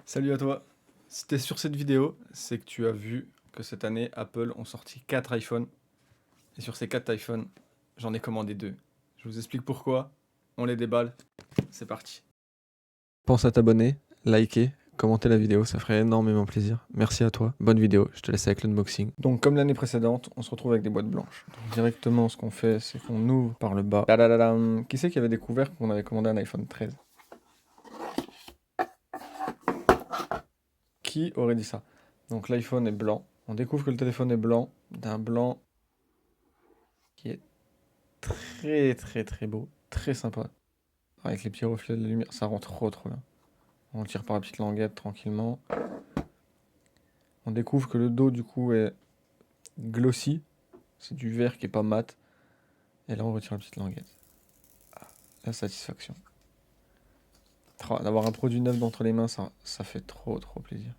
Salut à toi. Si t'es sur cette vidéo, c'est que tu as vu que cette année, Apple ont sorti 4 iPhones. Et sur ces 4 iPhones, j'en ai commandé 2. Je vous explique pourquoi. On les déballe. C'est parti. Pense à t'abonner, liker, commenter la vidéo, ça ferait énormément plaisir. Merci à toi. Bonne vidéo. Je te laisse avec l'unboxing. Donc, comme l'année précédente, on se retrouve avec des boîtes blanches. Donc, directement, ce qu'on fait, c'est qu'on ouvre par le bas. Tadadadam. Qui c'est qui avait découvert qu'on avait commandé un iPhone 13? Qui aurait dit ça? Donc l'iPhone est blanc. On découvre que le téléphone est blanc, d'un blanc qui est très très très beau, très sympa. Avec les petits reflets de lumière, ça rend trop trop bien. On tire par la petite languette tranquillement. On découvre que le dos du coup est glossy. C'est du verre qui est pas mat. Et là on retire la petite languette. Ah, la satisfaction. D'avoir un produit neuf d'entre les mains, ça fait trop trop plaisir.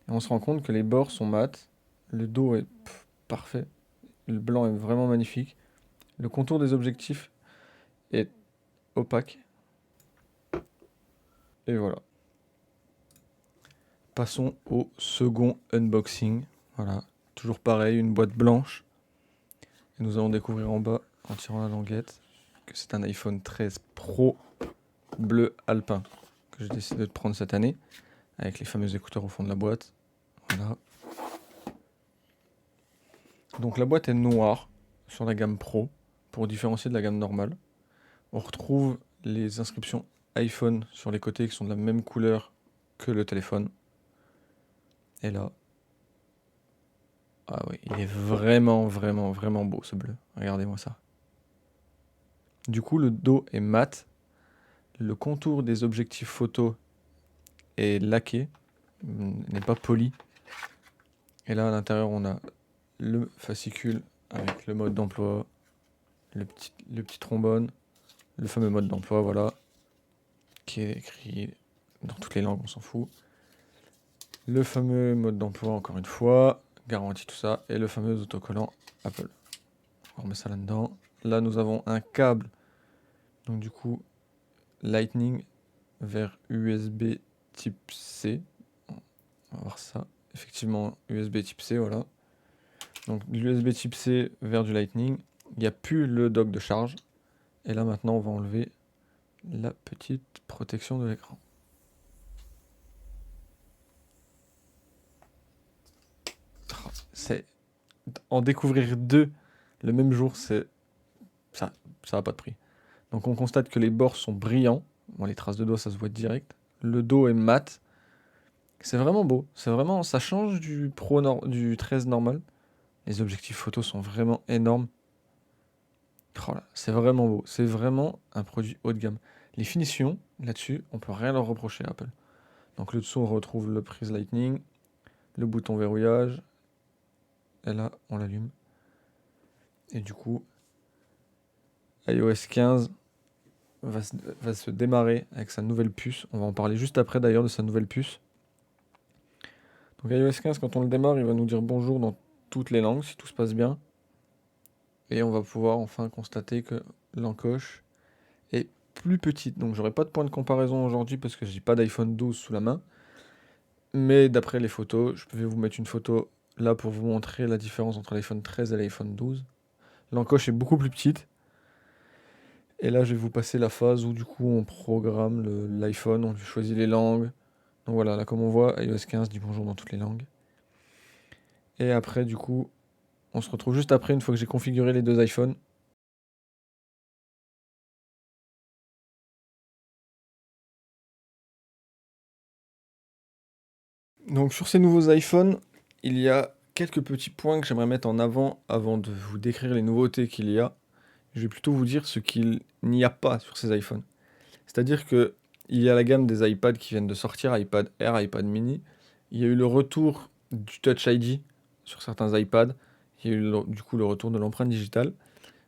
Et on se rend compte que les bords sont mat. Le dos est parfait. Le blanc est vraiment magnifique. Le contour des objectifs est opaque. Et voilà. Passons au second unboxing. Voilà. Toujours pareil, une boîte blanche. Et nous allons découvrir en bas, en tirant la languette, que c'est un iPhone 13 Pro bleu alpin que j'ai décidé de prendre cette année, avec les fameux écouteurs au fond de la boîte. Voilà. Donc la boîte est noire sur la gamme Pro, pour différencier de la gamme normale. On retrouve les inscriptions iPhone sur les côtés qui sont de la même couleur que le téléphone. Et là, ah oui, il est vraiment, vraiment, vraiment beau ce bleu. Regardez-moi ça. Du coup, le dos est mat. Le contour des objectifs photo est laqué, n'est pas poli. Et là, à l'intérieur, on a le fascicule avec le mode d'emploi, le petit trombone, le fameux mode d'emploi, voilà, qui est écrit dans toutes les langues, on s'en fout. Le fameux mode d'emploi, encore une fois, garantie tout ça, et le fameux autocollant Apple. On remet ça là-dedans. Là, nous avons un câble, donc du coup, Lightning vers USB type C. On va voir ça. Effectivement, USB type C, voilà. Donc, l'USB type C vers du Lightning. Il n'y a plus le dock de charge. Et là, maintenant, on va enlever la petite protection de l'écran. C'est en découvrir deux le même jour, c'est ça n'a pas de prix. Donc on constate que les bords sont brillants. Bon, les traces de doigts, ça se voit direct. Le dos est mat. C'est vraiment beau. C'est vraiment, ça change du 13 normal. Les objectifs photos sont vraiment énormes. Oh là, c'est vraiment beau. C'est vraiment un produit haut de gamme. Les finitions, là-dessus, on peut rien leur reprocher à Apple. Donc le dessous, on retrouve le prise Lightning, le bouton verrouillage. Et là, on l'allume. Et du coup, iOS 15 va se démarrer avec sa nouvelle puce. On va en parler juste après d'ailleurs de sa nouvelle puce. Donc iOS 15, quand on le démarre, il va nous dire bonjour dans toutes les langues, si tout se passe bien. Et on va pouvoir enfin constater que l'encoche est plus petite. Donc j'aurai pas de point de comparaison aujourd'hui parce que j'ai pas d'iPhone 12 sous la main. Mais d'après les photos, je vais vous mettre une photo là pour vous montrer la différence entre l'iPhone 13 et l'iPhone 12. L'encoche est beaucoup plus petite. Et là, je vais vous passer la phase où du coup on programme l'iPhone, on lui choisit les langues. Donc voilà, là comme on voit, iOS 15 dit bonjour dans toutes les langues. Et après, du coup, on se retrouve juste après, une fois que j'ai configuré les deux iPhones. Donc sur ces nouveaux iPhones, il y a quelques petits points que j'aimerais mettre en avant de vous décrire les nouveautés qu'il y a. Je vais plutôt vous dire ce qu'il n'y a pas sur ces iPhones. C'est-à-dire que il y a la gamme des iPads qui viennent de sortir, iPad Air, iPad mini. Il y a eu le retour du Touch ID sur certains iPads. Il y a eu du coup le retour de l'empreinte digitale.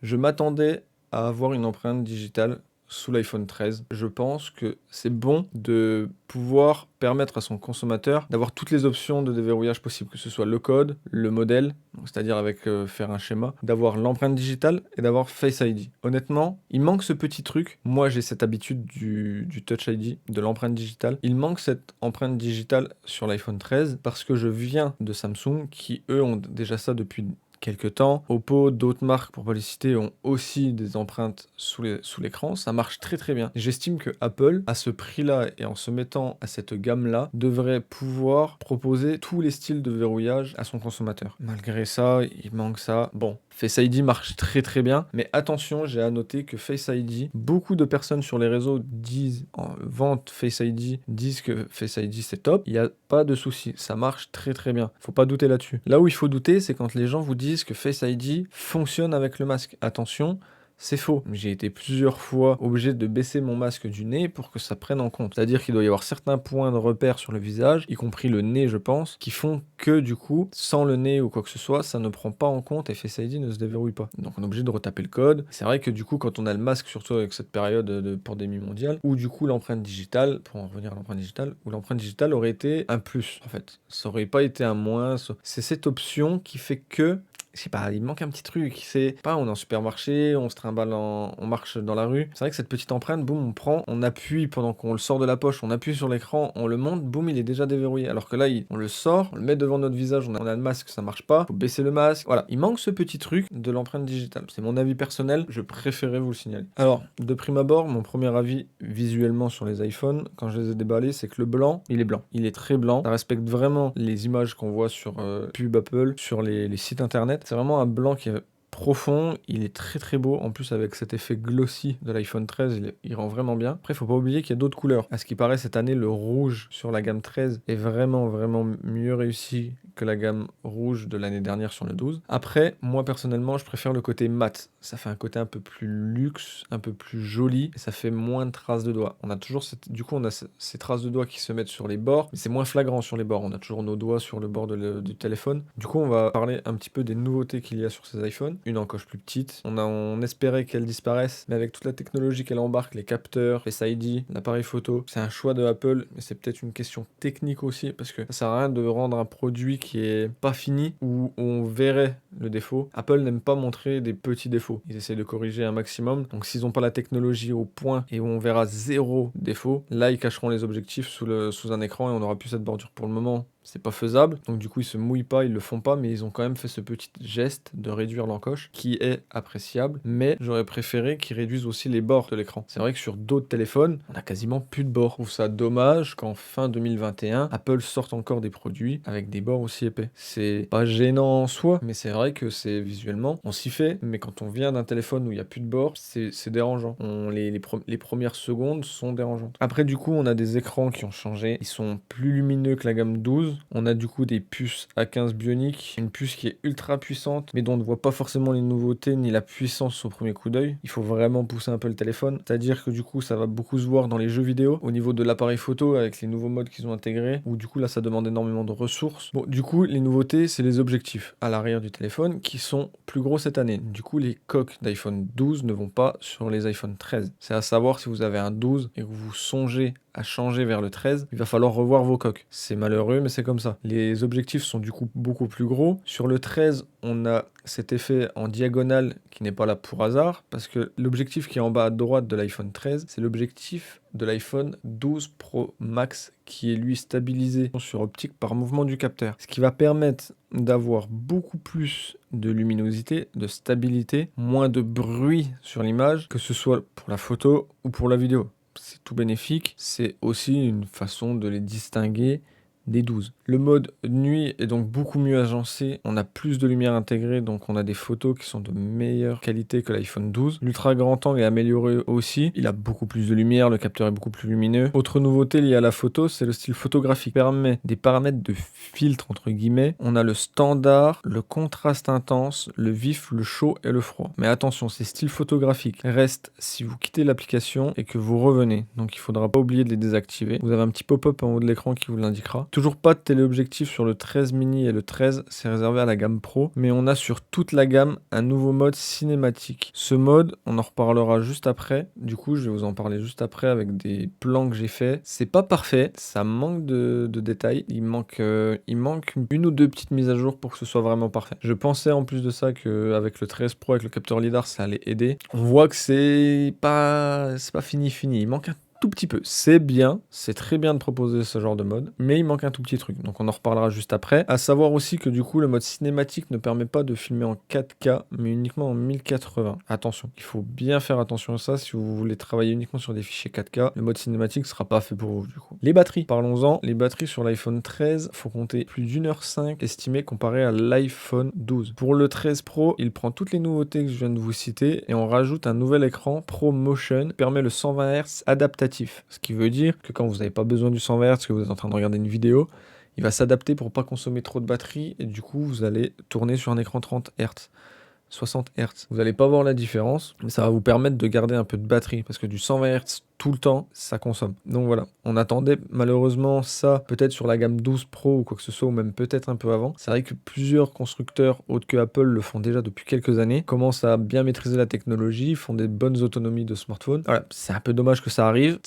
Je m'attendais à avoir une empreinte digitale sous l'iPhone 13. Je pense que c'est bon de pouvoir permettre à son consommateur d'avoir toutes les options de déverrouillage possibles, que ce soit le code, le modèle, c'est-à-dire avec faire un schéma, d'avoir l'empreinte digitale et d'avoir Face ID. Honnêtement, il manque ce petit truc. Moi, j'ai cette habitude du Touch ID, de l'empreinte digitale. Il manque cette empreinte digitale sur l'iPhone 13 parce que je viens de Samsung qui, eux, ont déjà ça depuis quelques temps. Oppo, d'autres marques, pour pas les citer, ont aussi des empreintes sous l'écran. Ça marche très très bien. J'estime que Apple, à ce prix-là et en se mettant à cette gamme-là, devrait pouvoir proposer tous les styles de verrouillage à son consommateur. Malgré ça, il manque ça. Bon, Face ID marche très très bien, mais attention, j'ai à noter que Face ID, beaucoup de personnes sur les réseaux disent, en vente Face ID, disent que Face ID c'est top. Il n'y a pas de souci, ça marche très très bien. Faut pas douter là-dessus. Là où il faut douter, c'est quand les gens vous disent que Face ID fonctionne avec le masque. Attention, c'est faux. J'ai été plusieurs fois obligé de baisser mon masque du nez pour que ça prenne en compte. C'est-à-dire qu'il doit y avoir certains points de repère sur le visage, y compris le nez, je pense, qui font que du coup, sans le nez ou quoi que ce soit, ça ne prend pas en compte et Face ID ne se déverrouille pas. Donc on est obligé de retaper le code. C'est vrai que du coup, quand on a le masque, surtout avec cette période de pandémie mondiale, ou du coup l'empreinte digitale, pour en revenir à l'empreinte digitale, où l'empreinte digitale aurait été un plus, en fait. Ça aurait pas été un moins. C'est cette option qui fait que je sais pas, il manque un petit truc. C'est pas, on est en supermarché, on se trimballe, on marche dans la rue. C'est vrai que cette petite empreinte, boum, on prend, on appuie pendant qu'on le sort de la poche, on appuie sur l'écran, on le monte, boum, il est déjà déverrouillé. Alors que là, on le sort, on le met devant notre visage, on a le masque, ça marche pas, faut baisser le masque. Voilà, il manque ce petit truc de l'empreinte digitale. C'est mon avis personnel, je préférais vous le signaler. Alors, de prime abord, mon premier avis visuellement sur les iPhones, quand je les ai déballés, c'est que le blanc, il est blanc. Il est très blanc. Ça respecte vraiment les images qu'on voit sur pub Apple, sur les sites internet. C'est vraiment un blanc qui est profond, il est très très beau, en plus avec cet effet glossy de l'iPhone 13, il rend vraiment bien. Après, faut pas oublier qu'il y a d'autres couleurs. À ce qui paraît, cette année, le rouge sur la gamme 13 est vraiment vraiment mieux réussi que la gamme rouge de l'année dernière sur le 12. Après, moi personnellement, je préfère le côté mat. Ça fait un côté un peu plus luxe, un peu plus joli, et ça fait moins de traces de doigts. On a toujours du coup, on a ces traces de doigts qui se mettent sur les bords, mais c'est moins flagrant sur les bords. On a toujours nos doigts sur le bord du téléphone. Du coup, on va parler un petit peu des nouveautés qu'il y a sur ces iPhones. Une encoche plus petite. On espérait qu'elle disparaisse, mais avec toute la technologie qu'elle embarque, les capteurs, Face ID, l'appareil photo, c'est un choix de Apple, mais c'est peut-être une question technique aussi, parce que ça sert à rien de rendre un produit qui est pas fini, où on verrait le défaut. Apple n'aime pas montrer des petits défauts. Ils essaient de corriger un maximum. Donc s'ils n'ont pas la technologie au point et où on verra zéro défaut, là ils cacheront les objectifs sous un écran et on n'aura plus cette bordure. Pour le moment, c'est pas faisable, donc du coup ils se mouillent pas, ils le font pas, mais ils ont quand même fait ce petit geste de réduire l'encoche qui est appréciable, mais j'aurais préféré qu'ils réduisent aussi les bords de l'écran. C'est vrai que sur d'autres téléphones, on a quasiment plus de bords. Je trouve ça dommage qu'en fin 2021, Apple sorte encore des produits avec des bords aussi épais. C'est pas gênant en soi, mais c'est vrai que c'est visuellement, on s'y fait, mais quand on vient d'un téléphone où il y a plus de bords, c'est dérangeant. Les premières secondes sont dérangeantes. Après du coup, on a des écrans qui ont changé, ils sont plus lumineux que la gamme 12. On a du coup des puces A15 Bionic, une puce qui est ultra puissante, mais dont on ne voit pas forcément les nouveautés ni la puissance au premier coup d'œil. Il faut vraiment pousser un peu le téléphone, c'est-à-dire que du coup ça va beaucoup se voir dans les jeux vidéo, au niveau de l'appareil photo avec les nouveaux modes qu'ils ont intégrés, où du coup là ça demande énormément de ressources. Bon, du coup les nouveautés c'est les objectifs à l'arrière du téléphone qui sont plus gros cette année. Du coup les coques d'iPhone 12 ne vont pas sur les iPhone 13. C'est à savoir si vous avez un 12 et que vous songez à changer vers le 13, il va falloir revoir vos coques. C'est malheureux, mais c'est comme ça. Les objectifs sont du coup beaucoup plus gros. Sur le 13, on a cet effet en diagonale qui n'est pas là pour hasard, parce que l'objectif qui est en bas à droite de l'iPhone 13, c'est l'objectif de l'iPhone 12 Pro Max qui est lui stabilisé sur optique par mouvement du capteur. Ce qui va permettre d'avoir beaucoup plus de luminosité, de stabilité, moins de bruit sur l'image, que ce soit pour la photo ou pour la vidéo. C'est tout bénéfique, c'est aussi une façon de les distinguer des 12. Le mode nuit est donc beaucoup mieux agencé, on a plus de lumière intégrée, donc on a des photos qui sont de meilleure qualité que l'iPhone 12. L'ultra grand angle est amélioré aussi, il a beaucoup plus de lumière, le capteur est beaucoup plus lumineux. Autre nouveauté liée à la photo, c'est le style photographique. Il permet des paramètres de filtre entre guillemets. On a le standard, le contraste intense, le vif, le chaud et le froid. Mais attention, ces styles photographiques restent si vous quittez l'application et que vous revenez. Donc il faudra pas oublier de les désactiver. Vous avez un petit pop-up en haut de l'écran qui vous l'indiquera. Toujours pas de téléobjectif sur le 13 mini et le 13, c'est réservé à la gamme Pro, mais on a sur toute la gamme un nouveau mode cinématique. Ce mode, on en reparlera juste après. Du coup, je vais vous en parler juste après avec des plans que j'ai fait. C'est pas parfait, ça manque de détails. Il manque une ou deux petites mises à jour pour que ce soit vraiment parfait. Je pensais en plus de ça qu'avec le 13 Pro, avec le capteur LiDAR, ça allait aider. On voit que c'est pas fini. Il manque un tout petit peu. C'est bien, c'est très bien de proposer ce genre de mode, mais il manque un tout petit truc. Donc on en reparlera juste après. À savoir aussi que du coup, le mode cinématique ne permet pas de filmer en 4K, mais uniquement en 1080. Attention, il faut bien faire attention à ça. Si vous voulez travailler uniquement sur des fichiers 4K, le mode cinématique ne sera pas fait pour vous du coup. Les batteries, parlons-en. Les batteries sur l'iPhone 13, faut compter plus d'1h05 estimé comparé à l'iPhone 12. Pour le 13 Pro, il prend toutes les nouveautés que je viens de vous citer et on rajoute un nouvel écran ProMotion qui permet le 120 Hz adaptatif. Ce qui veut dire que quand vous n'avez pas besoin du 120 Hz, que vous êtes en train de regarder une vidéo, il va s'adapter pour pas consommer trop de batterie et du coup vous allez tourner sur un écran 30 Hz. 60 Hz. Vous n'allez pas voir la différence, mais ça va vous permettre de garder un peu de batterie parce que du 120 Hz tout le temps, ça consomme. Donc voilà, on attendait malheureusement ça peut-être sur la gamme 12 Pro ou quoi que ce soit, ou même peut-être un peu avant. C'est vrai que plusieurs constructeurs autres que Apple le font déjà depuis quelques années, commencent à bien maîtriser la technologie, font des bonnes autonomies de smartphone. Voilà, c'est un peu dommage que ça arrive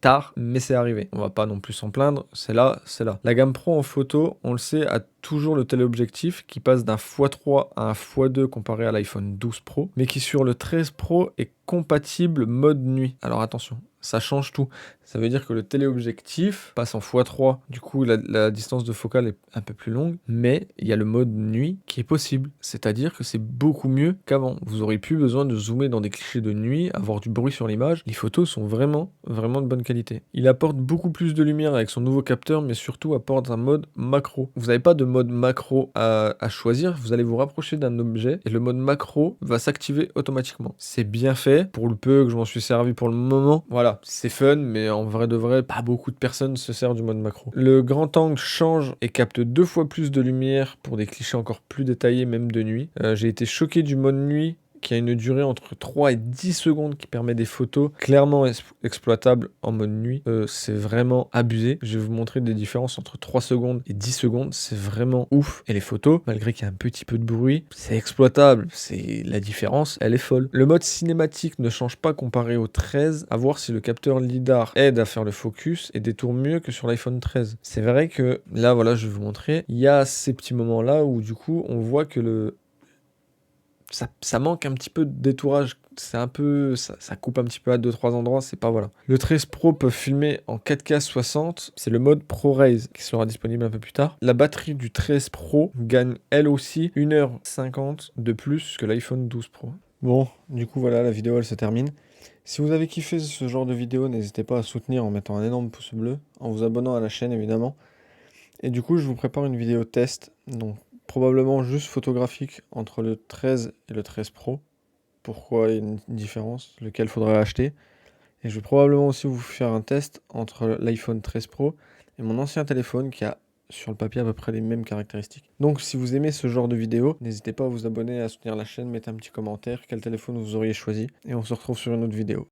tard, mais c'est arrivé. On va pas non plus s'en plaindre, c'est là. La gamme Pro en photo, on le sait, a toujours le téléobjectif qui passe d'un x3 à un x2 comparé à l'iPhone 12 Pro, mais qui sur le 13 Pro est compatible mode nuit. Alors attention, ça change tout. Ça veut dire que le téléobjectif passe en x3, du coup la distance de focale est un peu plus longue, mais il y a le mode nuit qui est possible. C'est-à-dire que c'est beaucoup mieux qu'avant. Vous aurez plus besoin de zoomer dans des clichés de nuit, avoir du bruit sur l'image. Les photos sont vraiment de bonne qualité. Il apporte beaucoup plus de lumière avec son nouveau capteur, mais surtout apporte un mode macro. Vous n'avez pas de mode macro à choisir, vous allez vous rapprocher d'un objet et le mode macro va s'activer automatiquement. C'est bien fait, pour le peu que je m'en suis servi pour le moment. Voilà, c'est fun, mais en vrai de vrai, pas beaucoup de personnes se servent du mode macro. Le grand angle change et capte 2 fois plus de lumière pour des clichés encore plus détaillés, même de nuit. J'ai été choqué du mode nuit qui a une durée entre 3 et 10 secondes qui permet des photos clairement exploitables en mode nuit. C'est vraiment abusé. Je vais vous montrer des différences entre 3 secondes et 10 secondes. C'est vraiment ouf. Et les photos, malgré qu'il y a un petit peu de bruit, c'est exploitable. La différence, elle est folle. Le mode cinématique ne change pas comparé au 13. À voir si le capteur LiDAR aide à faire le focus et détourne mieux que sur l'iPhone 13. C'est vrai que là, voilà, je vais vous montrer. Il y a ces petits moments-là où du coup, on voit que ça manque un petit peu de détourage, c'est un peu, ça coupe un petit peu à 2-3 endroits, c'est pas voilà. Le 13 Pro peut filmer en 4K 60, c'est le mode ProRes qui sera disponible un peu plus tard. La batterie du 13 Pro gagne elle aussi 1h50 de plus que l'iPhone 12 Pro. Bon, du coup voilà, la vidéo elle se termine. Si vous avez kiffé ce genre de vidéo, n'hésitez pas à soutenir en mettant un énorme pouce bleu, en vous abonnant à la chaîne évidemment. Et du coup je vous prépare une vidéo test, donc probablement juste photographique entre le 13 et le 13 Pro. Pourquoi il y a une différence, lequel faudrait acheter. Et je vais probablement aussi vous faire un test entre l'iPhone 13 Pro et mon ancien téléphone qui a sur le papier à peu près les mêmes caractéristiques. Donc si vous aimez ce genre de vidéo, n'hésitez pas à vous abonner, à soutenir la chaîne, mettez un petit commentaire, quel téléphone vous auriez choisi. Et on se retrouve sur une autre vidéo.